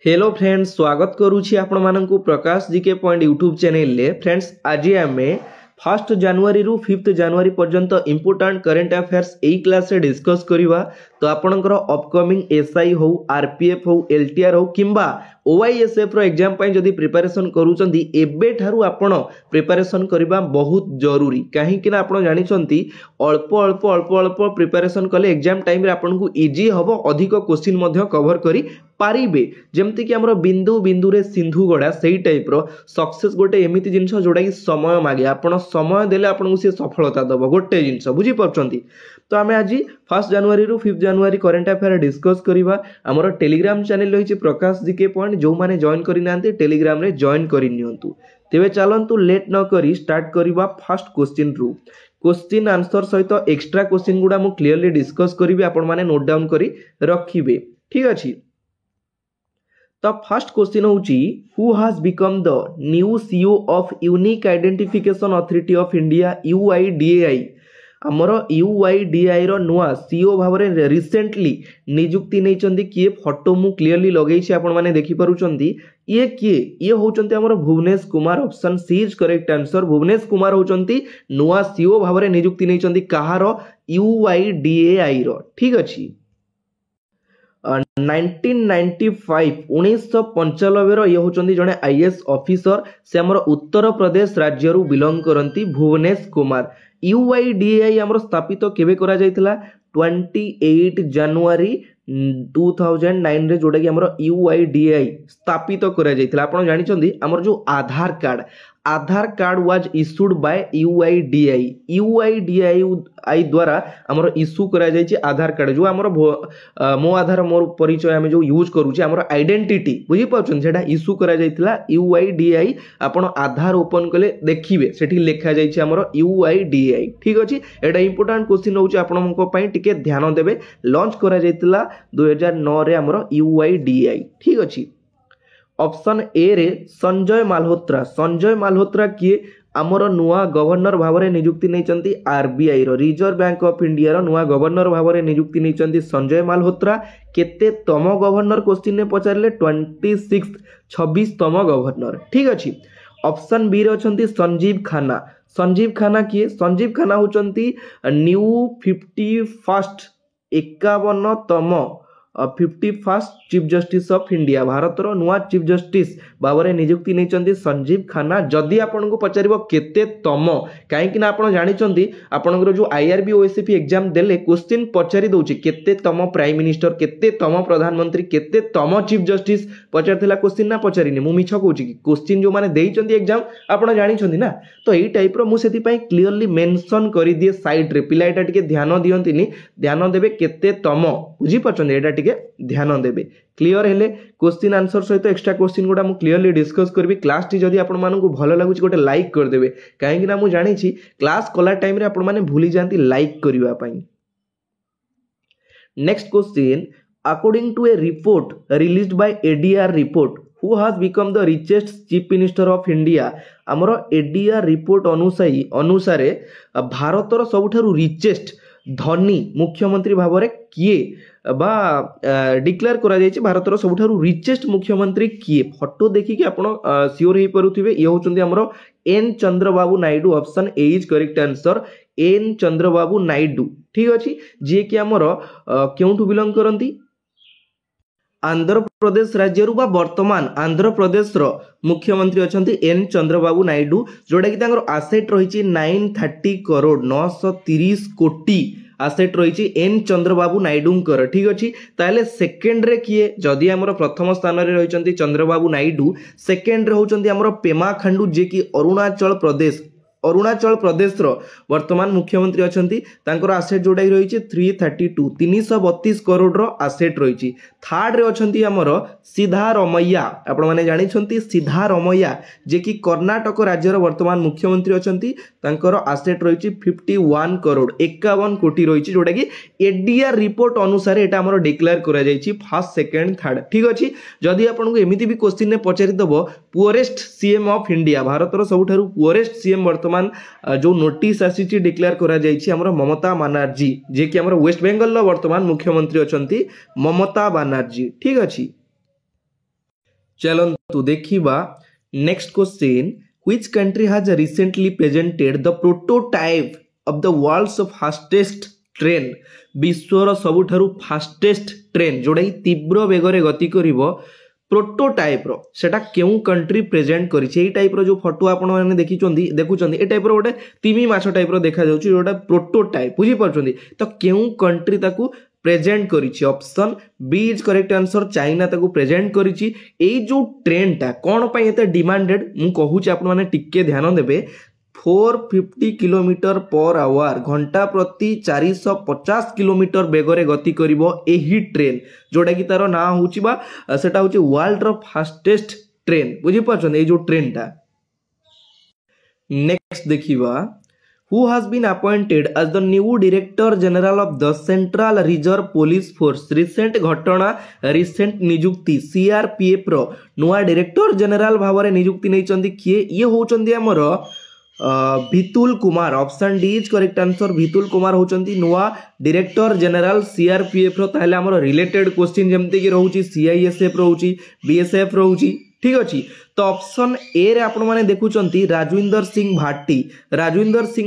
Hello friends, स्वागत करुछि आपण माननकु प्रकाश GK point YouTube channel ले। फ्रेंड्स, आज आमे 1 जनवरी रु 5 जनवरी पर्यंत इंपोर्टेंट करंट अफेयर्स एई क्लास रे डिस्कस करिवा। तो आपणकर अपकमिंग एसआई हो, आरपीएफ हो, एलटीआर हो किंबा ओआईएसएफ रो एग्जाम पई जदी प्रिपरेशन करूचंती एबे ठारू आपण प्रिपरेशन करिबा बहुत जरूरी। काहे कि ना आपण जानि चंती अल्प अल्प अल्प अल्प प्रिपरेशन कले एग्जाम टाइम रे आपनकु इजी हबो, अधिक क्वेश्चन मध्य कवर करी पारिबे। जेमति कि हमरो बिंदु बिंदु रे सिंधु गडा सेही टाइप रो सक्सेस गोटे एमिति जिंस जोडा कि समय मागे, आपण समय देले आपनकु से सफलता दबो गोटे जिंस, बुझी परचंती। तो आमे आज 1 जनवरी रु 5 जनवरी करंट अफेयर डिस्कस करिवा। हमरो टेलीग्राम चैनल रहिछि प्रकाश जीके पॉइंट, जो माने जॉइन करि नांती टेलीग्राम रे जॉइन करि नियंतु। तेबे चलंतु लेट न करी स्टार्ट करिवा फर्स्ट क्वेश्चन रु। क्वेश्चन आंसर सहित एक्स्ट्रा क्वेश्चन गुडा मु क्लियरली डिस्कस करिवे, आपण माने नोट डाउन करी रखिबे, ठीक अछि। तो फर्स्ट क्वेश्चन होची, who has become the new CEO of unique identification authority of India UIDAI. हमर यूआईडीआई रो नुआ सीईओ भाबरे रिसेंटली नियुक्ति नै चंदी किए। फोटो मु क्लियरली लगै छी, आपण माने देखि परुचंती। ये किए? ये होचंती हमर Bhuvanesh Kumar. Option C is correct answer. Bhuvanesh Kumar होचंती नुआ सीईओ भाबरे नियुक्ति नै चंदी कहारो, यूआईडीएआई रो, ठीक अछि। 1995 1995 रो ये होचंदी जने आईएएस ऑफिसर। से हमर उत्तर प्रदेश राज्य रु बिलोंग करंती भुवनेश कुमार। यूआईडीएआई हमर स्थापित केबे करा जायतिला? 28 जनवरी 2009 रे, जोडा कि हमर यूआईडीएआई स्थापित करा जायतिला। आपण जानि चंदी हमर जो Aadhaar card was issued by UIDAI. UIDAI द्वारा हमर इश्यू करा जायछि आधार कार्ड, जो हमर मो आधार मोर परिचय हम जो यूज करूछि हमर आइडेंटिटी, बुझी पाछन, सेटा इश्यू करा जायतिला यूआईडीएआई। आपण आधार ओपन कले देखिबे सेठी लिखा जायछि हमर यूआईडीएआई, ठीक अछि। एटा इंपोर्टेंट क्वेश्चन होउछि, आपनको पई टिके ध्यान देबे। लॉन्च करा जायतिला 2009 रे हमर यूआईडीएआई, ठीक अछि। ऑप्शन ए रे संजय मालहोत्रा। संजय मालहोत्रा किए? आमर नुआ गवर्नर भावरे नियुक्ति नै चंती आरबीआई रो, रिजर्व बैंक ऑफ इंडिया रो नुआ गवर्नर भावरे नियुक्ति नै चंती संजय मालहोत्रा। केते तम गवर्नर क्वेश्चन ने पचारले? 26 तम गवर्नर, ठीक अछि। ऑप्शन बी रे अछंती संजीव खान्ना। संजीव खान्ना किए? संजीव खान्ना होचंती न्यू 51 तम 51 chief justice of India. Bharat रो नुआ चीफ जस्टिस बाबरे नियुक्ति नै चंती संजीव खान्ना। जदि आपनको पचारिबो केते तम, काहे कि ना आपण जानि चंती आपनकर जो आईआरबी ओएसपी एग्जाम देले क्वेश्चन पचारि दोछि केते तम प्राइम मिनिस्टर, केते तम प्रधानमंत्री, केते तम चीफ जस्टिस पचारथिला क्वेश्चन ना पचारिनी। मु मिछ कहूछि कि क्वेश्चन जो माने देइ चंती एग्जाम आपण जानि चंती ना, तो एई टाइप रो मु सेति पई क्लियरली मेंशन करि दिए साइड रे। पिला एटा टिके ध्यान दियंतिनी, ध्यान देबे केते तम, बुझी पछन, एटा टिके ध्यान देबे। क्लियर हेले क्वेश्चन आंसर सहित एक्स्ट्रा क्वेश्चन गुडा मु क्लियरली डिस्कस करबी। क्लास टी जदी आपण मानकु भलो लागुची गोटे लाइक कर देबे, काहे कि ना मु जानि छी क्लास कला टाइम रे आपण माने भूली जानती लाइक करिवा पई। Next question, according to a report released by ADR report, who has become the richest chief minister of India. हमरो एडीआर रिपोर्ट अनुसारे भारतर सबुठारु रिचेस्ट धनी मुख्यमंत्री भावरे किए बा डिक्लेयर करा जायछि? भारतर सबुठारु रिचेस्ट मुख्यमंत्री किए? फोटो देखि कि आपण सियोर हे परुथिबे। ये होचंदी हमरो N Chandrababu Naidu. Option A is correct answer, N Chandrababu Naidu, ठीक अछि। जे कि हमरो केउठु बिलोंग करंती? आंध्र प्रदेश राज्य रु बा वर्तमान आंध्र प्रदेश रो मुख्यमंत्री अछंती एन चंद्रबाबू नायडू, जोडा कि तांगर एसेट रहिछि 930 करोड़ 930 कोटी एसेट रहिछि एन चंद्रबाबू नायडूंकर, ठीक अछि। ताले सेकंड रे किए? जदि हमर प्रथम स्थान रे रहिचंती चंद्रबाबू नायडू, सेकंड रे होचंती हमर पेमा खांडू, जे कि अरुणाचल प्रदेश रो वर्तमान मुख्यमंत्री अछंती। तांकर एसेट जोडा रहिछि 332 करोड़ रो एसेट रहिछि। थर्ड रे अछंती हमर सिद्धारमैया। आपण माने जानि छंती सिद्धारमैया, जे कि कर्नाटक राज्य रो वर्तमान मुख्यमंत्री अछंती। तांकर एसेट रहिछि 51 करोड़ 51 कोटी रहिछि, जोडा कि एडीआर रिपोर्ट अनुसार एटा हमर डिक्लेयर करा जायछि फर्स्ट सेकंड थर्ड, ठीक अछि। जदि आपनको एमिति भी क्वेश्चन ने पचारि दबो poorest CM of India, Bharat रो सबुठारु पुअरेस्ट सीएम वर्तमान जो नोटिस आसी डिक्लेयर करा जायछि हमर ममता बनर्जी, जे कि हमर वेस्ट बेंगल रो वर्तमान मुख्यमंत्री अछंती ममता बनर्जी, ठीक अछि। चलन्तु देखिबा next question which country has recently presented the prototype of the world's fastest train विश्वर सबुठारु फास्टेस्ट ट्रेन जोड़ा तीव्र बेगरे गति करिवो प्रोटोटाइप रो सेटा केउ कंट्री प्रेजेंट करिछि टाइप रो जो फोटो आपण माने देखुचंदी ए टाइप रो गोटे तिमी माछ टाइप रो देखा जाउछि जोटा प्रोटोटाइप बुझी परचंदी तो केउ कंट्री ताकू प्रेजेंट करिछि option B is correct answer China ताकू प्रेजेंट करिछि ए जो ट्रेन टा कोन पय एते डिमांडेड मु कहूछि आपण माने टिके ध्यान देबे 450 किलोमीटर पर आवर घंटा प्रति 450 किलोमीटर बेगरे गति करिवो एही ट्रेन जोटा कि तार ना होउछि बा सेटा होउछि वर्ल्ड रो फास्टेस्ट ट्रेन बुझी परछन ए जो ट्रेन टा नेक्स्ट देखिबा who has been appointed as the new director general of the central reserve police force recent घटना रिसेंट नियुक्ति सीआरपीएफ रो नुआ डायरेक्टर जनरल भावरे नियुक्ति नै चंदी किए ये होचंदी हमर Vitul Kumar option D is correct answer Vitul Kumar होचंती नुआ डायरेक्टर जनरल सीआरपीएफ रो ताहले हमर रिलेटेड क्वेश्चन जेमते कि रहउची सीआईएसएफ रहउची बीएसएफ रहउची ठीक अछि तो ऑप्शन ए रे आपण माने देखुचंती राजविंदर सिंह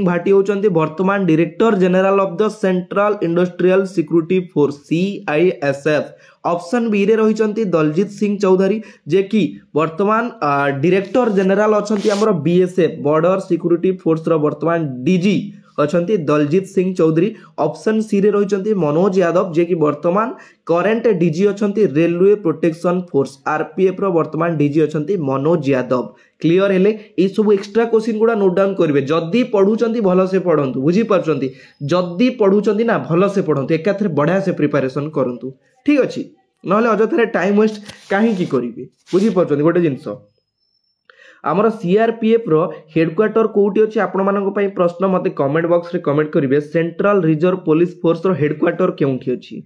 भाटी होचंती वर्तमान director general of the central industrial security force CISF option B रे रहिचंती दलजीत सिंह चौधरी जे कि वर्तमान डायरेक्टर जनरल अछंती हमर बीएसएफ बॉर्डर सिक्योरिटी फोर्स रो वर्तमान डीजी अछंती दलजीत सिंह चौधरी ऑप्शन सी रे रहिचंती मनोज यादव जे कि वर्तमान करंट डीजी अछंती रेलवे प्रोटेक्शन फोर्स आरपीएफ रो वर्तमान डीजी अछंती मनोज यादव क्लियर हेले ए सब एक्स्ट्रा क्वेश्चन गुडा नोट डाउन करिवे जदी पढुचंती भलो से पढंतु बुझी परचंती जदी पढुचंती ना भलो से पढंतु एकाथरे बढ़िया से प्रिपरेशन करंतु ठीक अछि नहले अजथरे टाइम वेस्ट काहे की करिवे बुझी परचंती गोटे जिंस आमर सीआरपीएफ रो हेडक्वार्टर कोउटी अछि आपण मानक पई प्रश्न मते कमेंट बॉक्स रे कमेंट करिवे सेंट्रल रिजर्व पुलिस फोर्स रो हेडक्वार्टर केउठी अछि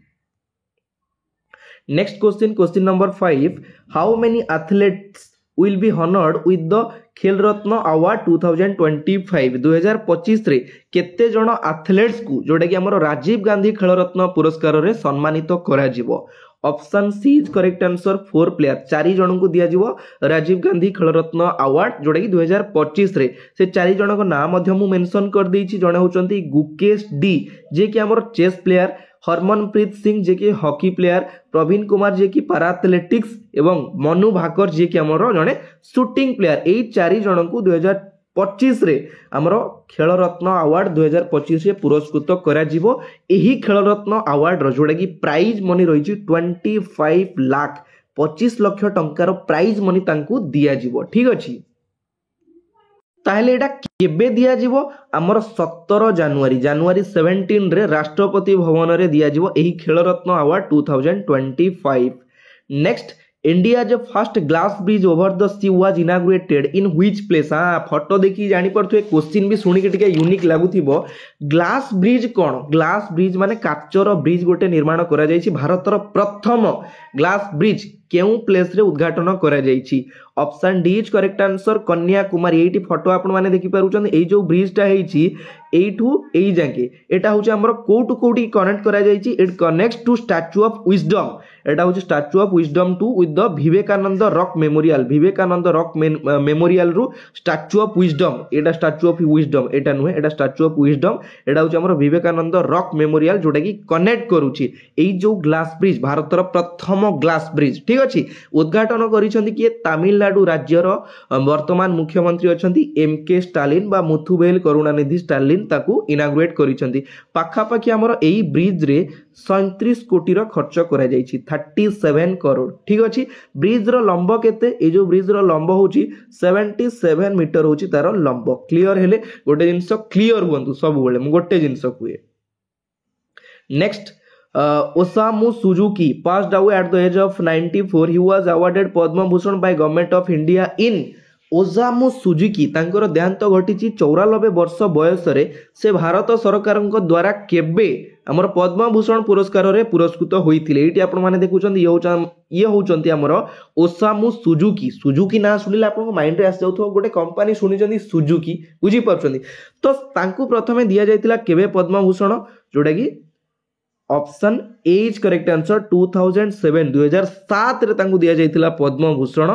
next question number 5 how many athletes will be honoured with the खेल रत्न अवार्ड 2025 रे केते जण एथलीट्स को जोडा कि हमर राजीव गांधी खेल रत्न पुरस्कार रे सम्मानित करा जिवो option C is correct answer 4 player 4 जन को दिया जिवो राजीव गांधी खेल रत्न अवार्ड जोडा कि 2025 रे से 4 जन को नाम मध्य मु मेंशन कर देछि जने होचंती गुकेश डी जे कि हमर चेस प्लेयर हरमनप्रीत सिंह जे कि हॉकी प्लेयर प्रवीण कुमार जे कि पारा एथलेटिक्स एवं मनु भाकर जे कि हमर जने शूटिंग प्लेयर एई 4 जन को 2025 रे हमरो खेल रत्न अवार्ड 2025 रे पुरस्कृत करा जिवो एही खेल रत्न अवार्ड रो जोडा कि प्राइज मनी रहिछि 25 लाख 25 लाख टंकार प्राइज मनी तांकू दिया जिवो ठीक अछि ताहले एटा केबे दिया जिवो हमर 17 जनवरी 17 रे राष्ट्रपति भवन रे दिया जिवो एही Khel Ratna award 2025 next India's first glass bridge over the sea was inaugurated in which place photo देखि जानि परथु क्वेश्चन भी सुनि के टिके यूनिक लागुथिबो ग्लास ब्रिज कोन ग्लास ब्रिज माने काचर ब्रिज गोटे निर्माण करा जायछि भारतर प्रथम ग्लास ब्रिज केउ प्लेस रे उद्घाटन करा जायछि option D is correct answer Kanyakumari एठी फोटो आपण माने देखि पारुछन एई जो ब्रिज टा हेछि एठू एई जाके एटा होछि हमर कोटु कोटी कनेक्ट करा जायछि it connects to statue of wisdom एटा होछि statue of wisdom to with the Vivekananda rock memorial रु स्टैच्यू ऑफ विजडम एटा स्टैच्यू ऑफ विजडम एटा नुहे एटा स्टैच्यू ऑफ विजडम एटा होछि हमर विवेकानंद रॉक मेमोरियल जोटा कि कनेक्ट करूछि एई जो ग्लास ब्रिज भारतर प्रथम ग्लास ब्रिज ठीक अछि उद्घाटन करिसंती कि तमिलनाडु राज्यर वर्तमान मुख्यमंत्री अछंती एमके स्टालिन बा मुथुवेल करुणानिधि स्टालिन ताकू इनाग्रेट करिसंती पाखा पाखी हमर एई ब्रिज रे 37 कोटी रो खर्च करा जायछि 37 करोड़ ठीक अछि ब्रिज रो लंब केते ए जो ब्रिज रो लंब होछि 77 मीटर होछि तार लंब क्लियर हेले गोटे जिंस क्लियर हुंतु सब बेले मु गोटे जिंस कुए next Osamu Suzuki passed away at the age of 94. He was awarded Padma Bhushan by Government of India in Osamu Suzuki तांकर देहांत घटिछि 94 वर्ष बयस रे से भारत सरकारक द्वारा केबे हमर पद्म भूषण पुरस्कार रे पुरस्कृत होइथिले एटी आपण माने देखुचंदी ये होचंती हमर ओसामु सुजुकी ना सुनिले आपण माइंड रे आस जाउथो गोटे कंपनी सुनिचंदी सुजुकी बुझी परचंदी तो तांकू प्रथमे दिया जायतिला केबे पद्म भूषण जोडा कि option A is correct answer 2007 2007 रे तांकु दिया जाइतिला पद्म भूषण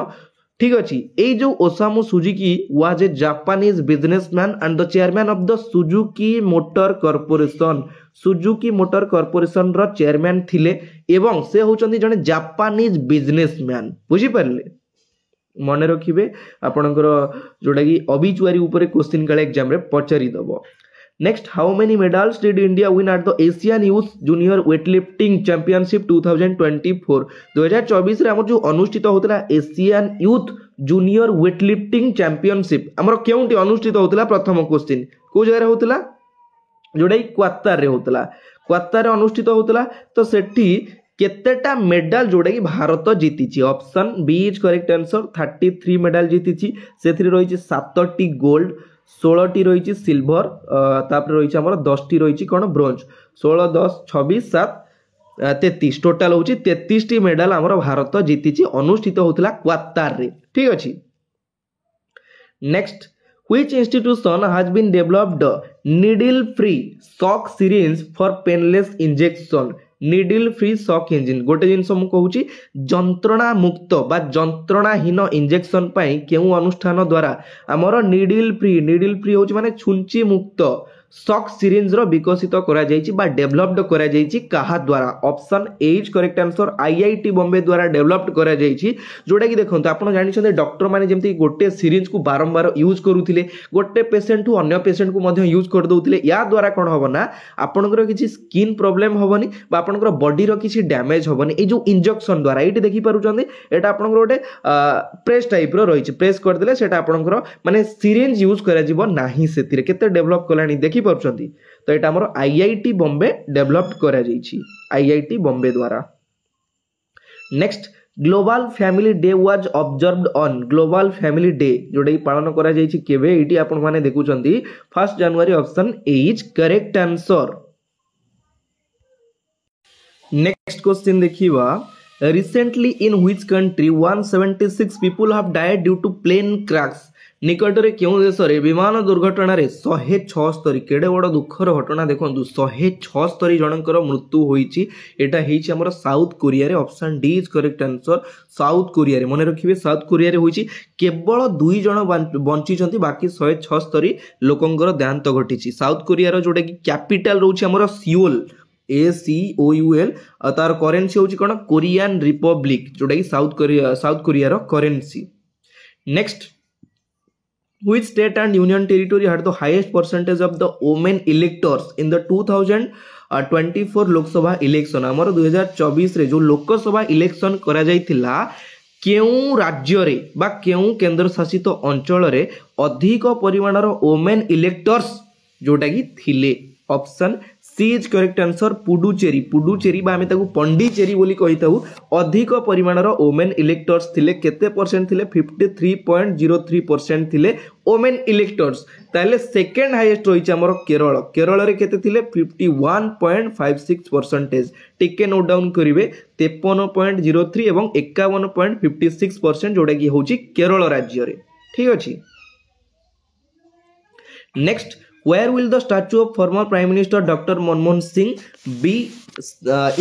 ठीक अच्छी ये जो Osamu Suzuki was a Japanese businessman and the chairman of the Suzuki Motor Corporation Suzuki Motor Corporation रो चेयरमैन थिले एवं से होचंदी जने जापानीज बिजनेसमैन बुझी पारले मन रखिबे आपनकर जोटा कि ऑबिचुअरी ऊपर क्वेश्चन काले एग्जाम रे पचारि दबो next how many medals did India win at the Asian youth junior weightlifting championship 2024 2024 रे हमर जो अनुष्ठित होतला Asian youth junior weightlifting championship हमर केउंटी अनुष्ठित होतला प्रथम क्वेश्चन को जगह होतला जोडा क्वातार रे होतला क्वातार रे अनुष्ठित होतला तो सेठी केतेटा मेडल जोड़ा कि भारत जीति option B is correct answer 33 medal जीति से रही 7टी गोल्ड 16टी रही सिल्वर तापर रही 10टी रही कौन ब्रोंज 16 10 26 7 33 टोटाल हूँ 33टी मेडल आमर भारत जीति अनुष्ठित होता क्वातार रे ठीक अच्छे next Which institution has been developed needle free shock syringe for painless injection needle free shock engine गोटे जिनस मु कहूची जंत्रणा मुक्त बा जंत्रणाहीन इंजेक्शन पाई केउ अनुष्ठान द्वारा आमर निडिल फ्री होची माने छुंची मुक्त शॉक सिरिंज रो विकसित करा जायछि बा डेवलप्ड करा जायछि काहा द्वारा option A is correct answer IIT Bombay द्वारा डेवलप्ड करा जायछि जोटा कि देखंतु आपण जानि छथि डॉक्टर माने जेमति गोटे सिरिंज को बारंबार यूज करूथिले गोटे पेशेंट टू अन्य पेशेंट को मध्ये यूज कर दउथिले या द्वारा कोन होबना आपनकर किछि स्किन प्रॉब्लम होबनी बा आपनकर बॉडी रो किछि डैमेज होबनी ए जो इंजेक्शन द्वारा एटी देखि पारुचंदी एटा आपनकर गोटे प्रेस टाइप रो रहिछि प्रेस कर देले सेटा आपनकर माने सिरिंज यूज करा जिवो नाही सेतिरे केते डेवलप कलानी देखि पारुचंदी तो एटा हमर आईआईटी बॉम्बे डेवलप्ड करा जायछि आईआईटी बॉम्बे द्वारा next global family day was observed on global family day जोडे पालन करा जायछि केबे एटी आपण माने देखुचंदी 1 जनवरी option A is correct answer next question देखिवा recently in which country 176 people have died due to plane crash निकटरे क्यों देश रे विमान दुर्घटना रे 176 केडे बड़ दुखर घटना देखंतु 176 जनकर मृत्यु होईची एटा हेईची हमर साउथ कोरिया रे option D is correct answer south Korea रे मने रखिबे साउथ कोरिया रे होईची केवल 2 जण बंची छंती बाकी 176 लोकंकर देहांत घटिची साउथ कोरिया रो जोटा कि कैपिटल रहउची हमर सियोल ACOUL तार करेन्सी होची कोन कोरियन रिपब्लिक जोटा कि साउथ कोरिया रो currency next Which state and union territory had the highest percentage of the women electors in the 2024 Lok Sabha election आमर 2024 रे जो लोकसभा इलेक्शन करा जाइथिला केउ राज्य रे बा केउ केंद्र शासित अंचल रे अधिक परिमाणर वुमेन इलेक्टर्स जोटा कि थिले option C is correct answer Puducherry बा आमे ताकू पंडीचेरी बोली कहिताऊ अधिक परिमाणर वुमेन इलेक्टर्स थिले केते परसेंट थिले 53.03% थिले वुमेन इलेक्टर्स ताले सेकंड हाईएस्ट रहिछ हमर केरल रे केते थिले 51.56% टिके नोट डाउन करिवे 53.03 एवं 51.56% जोटा कि होची केरल राज्य रे ठीक अछि next Where will the statue of former Prime Minister Dr. Manmohan Singh be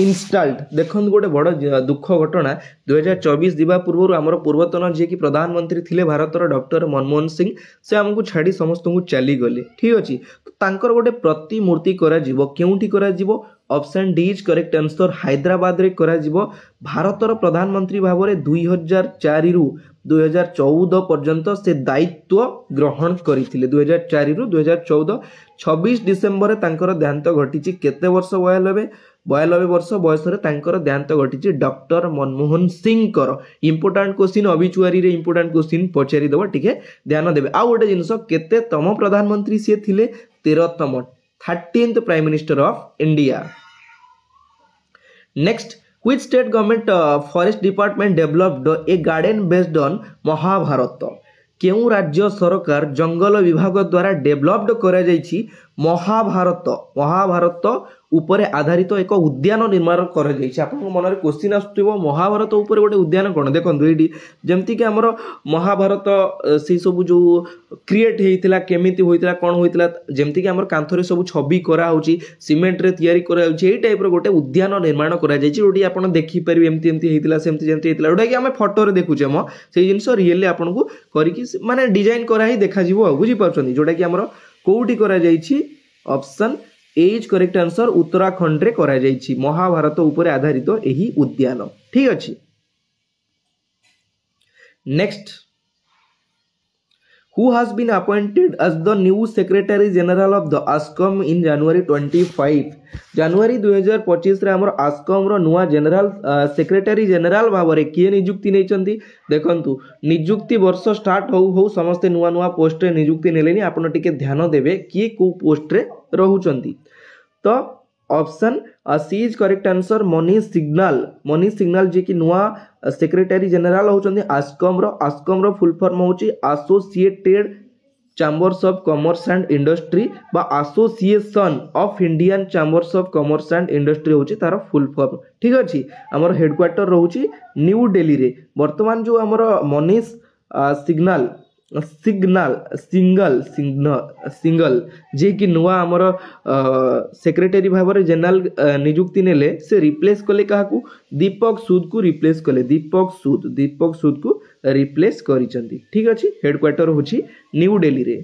installed? देखन गोटे बड़ दुख घटना 2024 दिबा पूर्व आमर पूर्वतन जे कि प्रधानमंत्री थिले भारतर डॉक्टर मनमोहन सिंह से हमकु छाड़ी समस्त को चली गले ठीक अछि तो तांकर गोटे प्रतिमूर्ति करा जीवो केउठी करा जीवो option D is correct answer Hyderabad रे करा जीवो भारतर प्रधानमंत्री भाबरे 2004 रु 2014 पर्यंत से दायित्व ग्रहण करथिले 2004 रु 2014 26 डिसेंबर तांकर देहांत घटिची केते वर्ष 92 वर्ष बयस रे तांकर देहांत घटिची डॉक्टर मनमोहन सिंह कर इंपोर्टेंट क्वेश्चन ऑबिचुअरी रे इंपोर्टेंट क्वेश्चन पचारि दबो ठीके ध्यान देबे आ गोटे जिंस केते तम प्रधानमंत्री से थिले 13तम 13th prime minister of India next Which state government forest department developed a garden based on Mahabharat केउ राज्य सरकार जंगल विभाग द्वारा डेवलप्ड करा जायछि महाभारत महाभारत उपरे आधारित एक उद्यान निर्माण कर मन में क्वेश्चन आसुव महाभारत उपर गोटे उद्यान कौन देखो ये जमती कि आमर महाभारत से सब जो क्रिएट होता केमिति होता कौन होता जमती कि आमर कांथरे सब छवि कराऊँगी सीमेंट रे तैयारी कराऊँगी यही टाइप गोटे उद्यान निर्माण कर आप देखिपारे एमती एमती होता सेमती जमती होता जोटा कि आम फटो देखुचे मो से जिन रियली आपन को करिकी माने डिजाइन कराई देखा बुझीपार जोटा कि आमर कौटी करा option A is correct answer Uttarakhand रे करा महाभारत उपरे आधारित यही उद्यान ठीक अच्छे। Next who has been appointed as the new secretary general of the ASCOM in January 25 January 2025 रे हमर ASCOM रो नुआ जनरल सेक्रेटरी जनरल भाबरे किए नियुक्ति नै चंती देखंतु नियुक्ति वर्ष स्टार्ट हो समस्त नुआ नुआ पोस्ट रे नियुक्ति नेलेनी आपण टिके ध्यान देबे किए को पोस्ट रे रहू चंती तो option C is correct answer Manish Singhal जे कि नुआ सेक्रेटरी जनरल होचंदी आस्कॉम रो फुल फॉर्म होची associated chambers of commerce and industry बा association of Indian chambers of commerce and industry होची तार फुल फॉर्म ठीक अछि। हमर हेडक्वार्टर रहउची न्यू दिल्ली रे वर्तमान जो हमर मनीष सिंगल जे कि नुआ आमर सेक्रेटरी भाव में जनरल नियुक्ति नेले से रिप्लेस कले काहाकू दीपक सूद को रिप्लेस कले दीपक सूद को रिप्लेस करिसंती ठीक अछि। हेडक्वार्टर होची न्यू दिल्ली रे।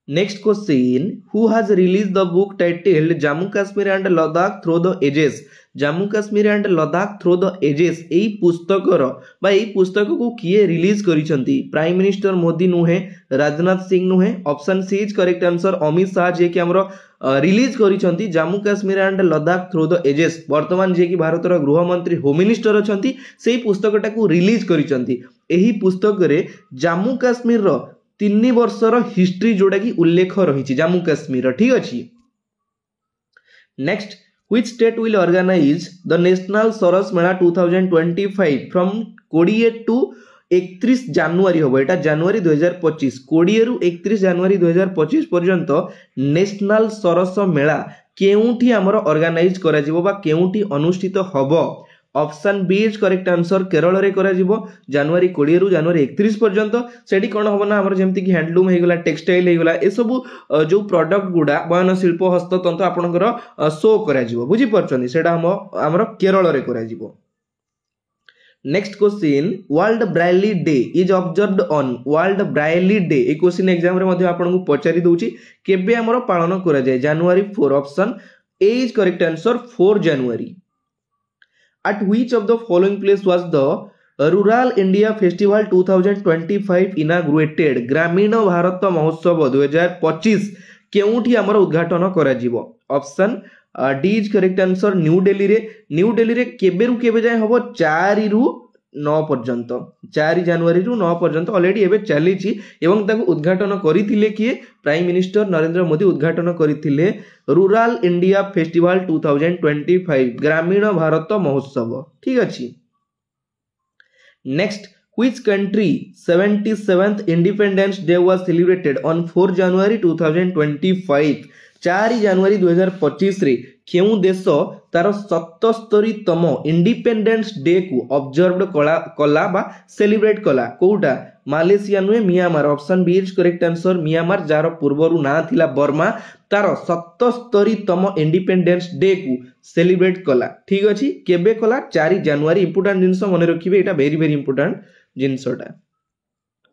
Next question, who has released the book titled Jammu Kashmir and Ladakh Through the Ages? Jammu Kashmir and Ladakh Through the Ages एई पुस्तकर बा एई पुस्तक को किए रिलीज करिसंती प्राइम मिनिस्टर मोदी नुहे राजनाथ सिंह नुहे option C is correct answer Amit Shah जे कि हमरो रिलीज करिसंती Jammu Kashmir and Ladakh through the ages वर्तमान जे कि भारतर गृह मंत्री होम मिनिस्टर अछंती सेई पुस्तकटा को रिलीज करिसंती एही पुस्तक रे जम्मू काश्मीर रो 3 वर्षर हिस्ट्री जोड़ा कि उल्लेख रही जम्मू काश्मीर ठीक अच्छी। Next which state will organise the national Saras Mela 2025 from 28 to 31 January हम एटा जनवरी 2025 20 रु 31 जनवरी 2025 पर्यंत नेशनल सरस मेला केउठी हमर ऑर्गेनाइज करा जिवो बा केउठी अनुष्ठित हबो option B is correct answer Kerala रे करा जिवो जनवरी 20 रु जनवरी 31 पर्यंत सेठी कोन होबो ना हमर जेमति कि हैंडलूम हे गला टेक्सटाइल हे गला ए सब जो प्रोडक्ट गुडा बयन शिल्प हस्ततंत्र आपनकर शो करा जिवो बुझी परछनी सेटा हमर केरल रे करा जिवो। Next question world braille day is observed on world braille day ए क्वेश्चन एग्जाम रे मध्ये आपन को पचारि दउची केबे हमर पालन करा जाय जनवरी 4 option A is correct answer 4 January. At which of the following place was the Rural India Festival 2025 inaugurated? ग्रामीण भारत महोत्सव 2025 केउठी हमर उद्घाटन करा जिवो option D is correct answer new Delhi रे केबे रु केबे जाय हबो 4 रु 9 पर्यंत 4 जनवरी रु 9 पर्यंत ऑलरेडी एबे चली छि एवं ताको उद्घाटन करिथिले किए प्राइम मिनिस्टर नरेंद्र मोदी उद्घाटन करिथिले रूरल इंडिया फेस्टिवल 2025 ग्रामीण भारत महोत्सव ठीक अछि। Next which country 77th independence day was celebrated on 4 जनवरी 2025 4 जनवरी 2025 रे केउ देश तार 77तम इंडिपेंडेंस डे को ऑब्जर्व्ड कला बा सेलिब्रेट कला कोउटा मालेशिया नुए Myanmar option B is correct answer Myanmar जार पूर्वरु ना थिला बर्मा तार 77तम इंडिपेंडेंस डे को सेलिब्रेट कला ठीक अछि केबे कला 4 जनवरी इंपोर्टेंट जिंस मने रखिबे एटा वेरी वेरी इंपोर्टेंट जिंसटा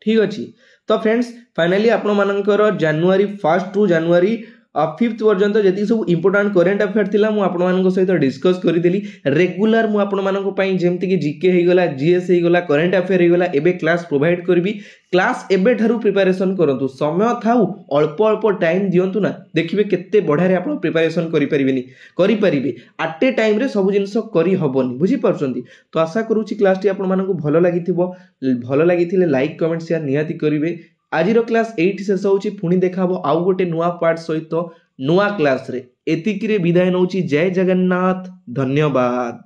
ठीक अछि। तो फ्रेंड्स फाइनली आपण मानकर जनवरी 1 टू जनवरी 5th पर्यंत जति सब इंपोर्टेंट करेंट अफेयर थिला मु आपण मानक सहित डिस्कस करि देली रेगुलर मु आपण मानक पई जेमति कि जीके हे गला जीएस हे गला करेंट अफेयर हे गला एबे क्लास प्रोवाइड करबी क्लास एबे ठारू प्रिपरेशन करंतु समय थाउ अल्प अल्प टाइम दियंतु ना देखिबे केते बढ़िया रे आपण प्रिपरेशन करि परिबे एट ए टाइम रे सब जिंस करि हबनी बुझी परछंती। तो आशा करूची क्लास टी आपण मानक भलो लागिथिले लाइक कमेंट शेयर निहाती करिवे। आजिर क्लास 8 शेष होची पुणी देखाबो आउ गोटे नुआ पार्ट सहित नुआ क्लास रे एतिकी रे विदाय नउची जय जगन्नाथ धन्यवाद।